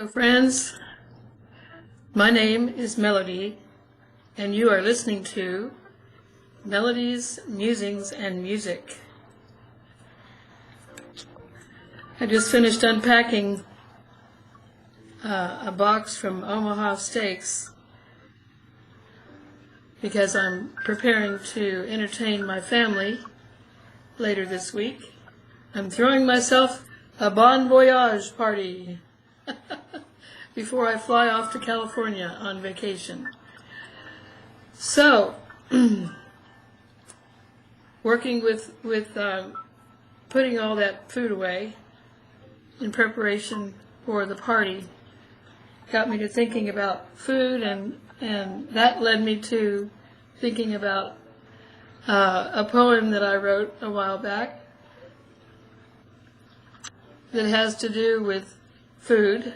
Hello friends, my name is Melody and you are listening to Melodies, Musings, and Music. I just finished unpacking a box from Omaha Steaks because I'm preparing to entertain my family later this week. I'm throwing myself a bon voyage party before I fly off to California on vacation. So, working with putting all that food away in preparation for the party got me to thinking about food, and that led me to thinking about a poem that I wrote a while back that has to do with food,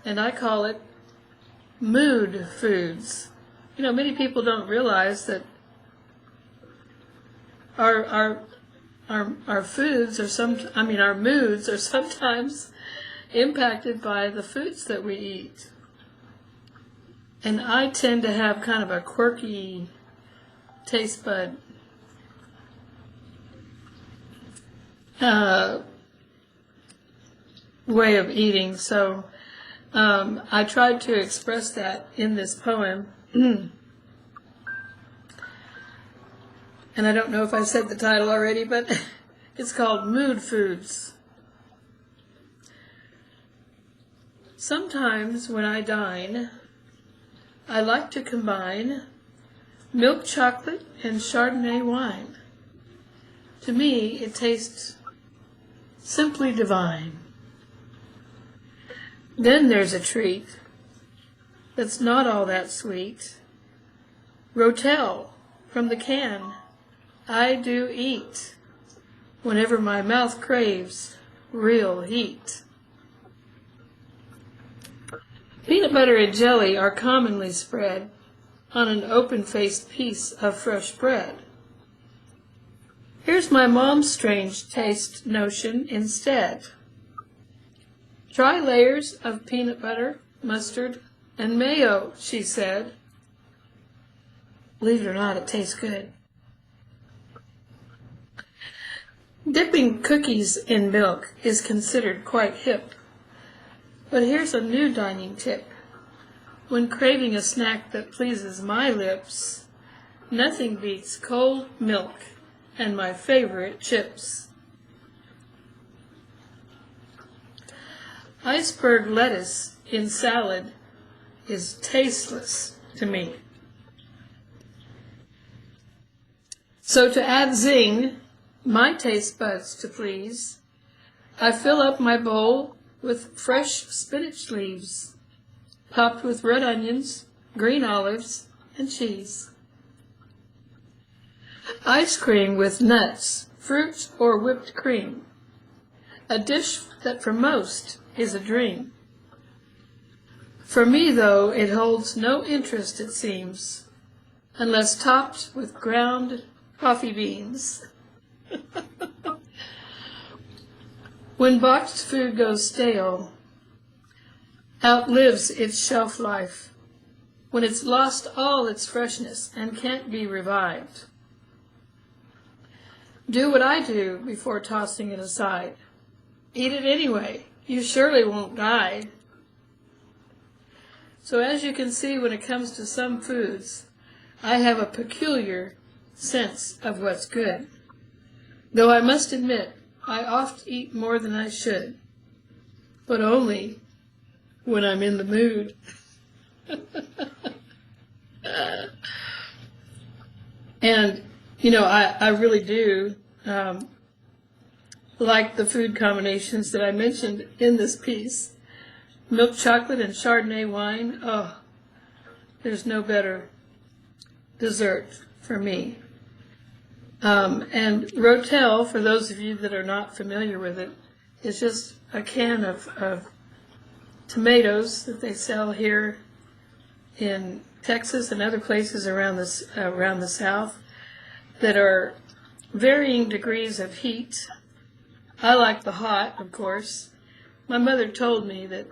and I call it mood foods. You know, many people don't realize that our foods are our moods are sometimes impacted by the foods that we eat. And I tend to have kind of a quirky taste bud way of eating, so I tried to express that in this poem. And I don't know if I said the title already, but it's called Mood Foods. Sometimes when I dine, I like to combine milk chocolate and Chardonnay wine. To me, it tastes simply divine. Then there's a treat that's not all that sweet. Rotel from the can I do eat whenever my mouth craves real heat. Peanut butter and jelly are commonly spread on an open-faced piece of fresh bread. Here's my mom's strange taste notion instead. Try layers of peanut butter, mustard, and mayo, she said. Believe it or not, it tastes good. Dipping cookies in milk is considered quite hip. But here's a new dining tip. When craving a snack that pleases my lips, nothing beats cold milk and my favorite chips. Iceberg lettuce in salad is tasteless to me. So to add zing, my taste buds to please, I fill up my bowl with fresh spinach leaves, topped with red onions, green olives, and cheese. Ice cream with nuts, fruit, or whipped cream, a dish that for most is a dream. For me, though, it holds no interest, it seems, unless topped with ground coffee beans. When boxed food goes stale, outlives its shelf life, when it's lost all its freshness and can't be revived. Do what I do before tossing it aside. Eat it anyway. You surely won't die. So as you can see, when it comes to some foods, I have a peculiar sense of what's good. Though I must admit, I oft eat more than I should, but only when I'm in the mood. And, you know, I really do like the food combinations that I mentioned in this piece. Milk chocolate and Chardonnay wine, oh, there's no better dessert for me. And Rotel, for those of you that are not familiar with it, is just a can of tomatoes that they sell here in Texas and other places around the South that are varying degrees of heat. I like the hot, of course. my mother told me that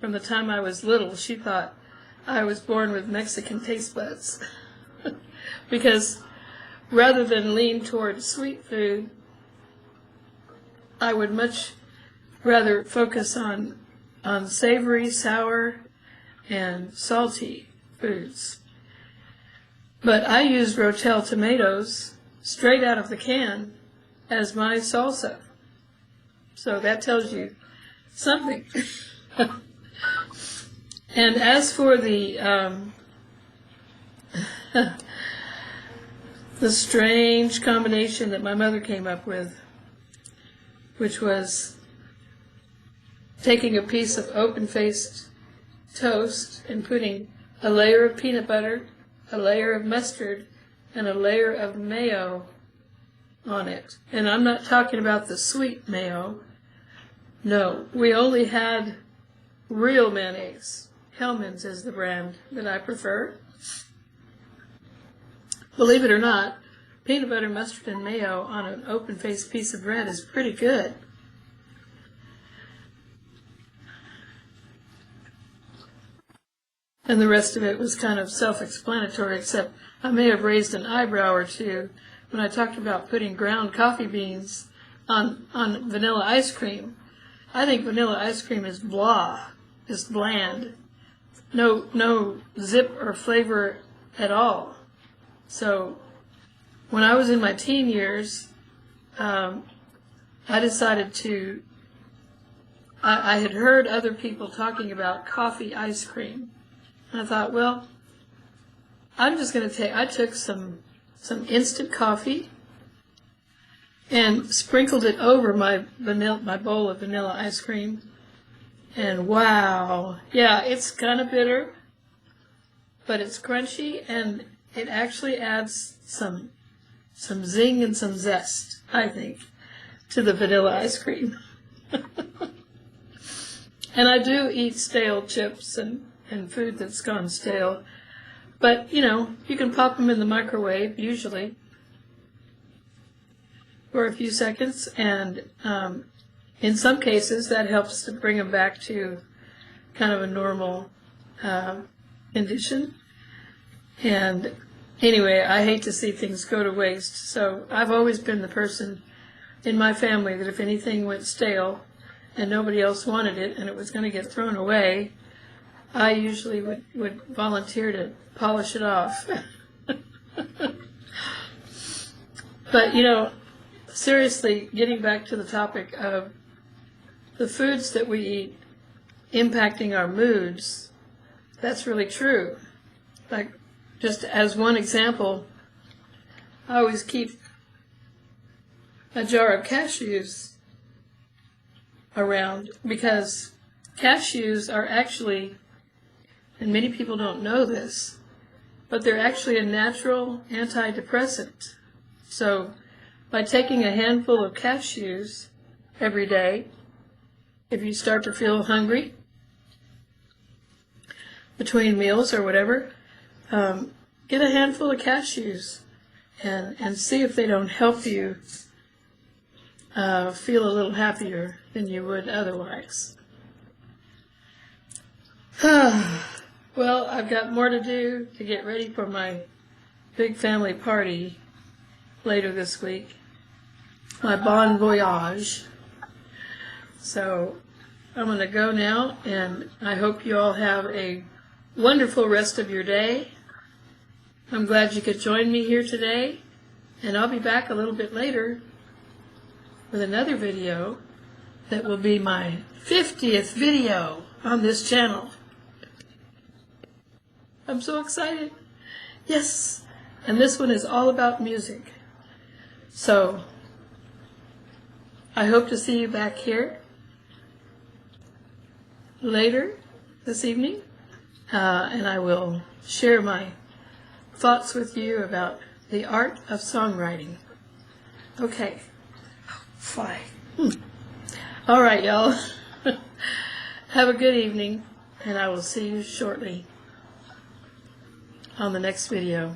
from the time I was little, she thought I was born with Mexican taste buds. Because rather than lean toward sweet food, I would much rather focus on savory, sour, and salty foods. But I use Rotel tomatoes straight out of the can as my salsa. So that tells you something. And as for the strange combination that my mother came up with, which was taking a piece of open-faced toast and putting a layer of peanut butter, a layer of mustard, and a layer of mayo on it. And I'm not talking about the sweet mayo. No, we only had real mayonnaise. Hellmann's is the brand that I prefer. Believe it or not, peanut butter, mustard, and mayo on an open-faced piece of bread is pretty good. And the rest of it was kind of self-explanatory, except I may have raised an eyebrow or two when I talked about putting ground coffee beans on vanilla ice cream. I think vanilla ice cream is blah, just bland. No zip or flavor at all. So when I was in my teen years, I decided to, I had heard other people talking about coffee ice cream. And I thought, well, I'm just going to I took some instant coffee and sprinkled it over my bowl of vanilla ice cream. And wow, yeah, it's kind of bitter, but it's crunchy, and it actually adds some zing and some zest, I think, to the vanilla ice cream. And I do eat stale chips and food that's gone stale, but you can pop them in the microwave usually for a few seconds, and in some cases that helps to bring them back to kind of a normal condition. And anyway, I hate to see things go to waste, so I've always been the person in my family that if anything went stale and nobody else wanted it and it was going to get thrown away, I usually would volunteer to polish it off. But seriously, getting back to the topic of the foods that we eat impacting our moods, that's really true. Like, just as one example, I always keep a jar of cashews around because cashews are actually, and many people don't know this, but they're actually a natural antidepressant. So by taking a handful of cashews every day, if you start to feel hungry between meals or whatever, get a handful of cashews and see if they don't help you feel a little happier than you would otherwise. Well, I've got more to do to get ready for my big family party later this week, my bon voyage. So I'm going to go now, and I hope you all have a wonderful rest of your day. I'm glad you could join me here today, and I'll be back a little bit later with another video that will be my 50th video on this channel. I'm so excited. Yes, and this one is all about music. So I hope to see you back here later this evening, and I will share my thoughts with you about the art of songwriting. Okay. Fly. All right, y'all. Have a good evening, and I will see you shortly on the next video.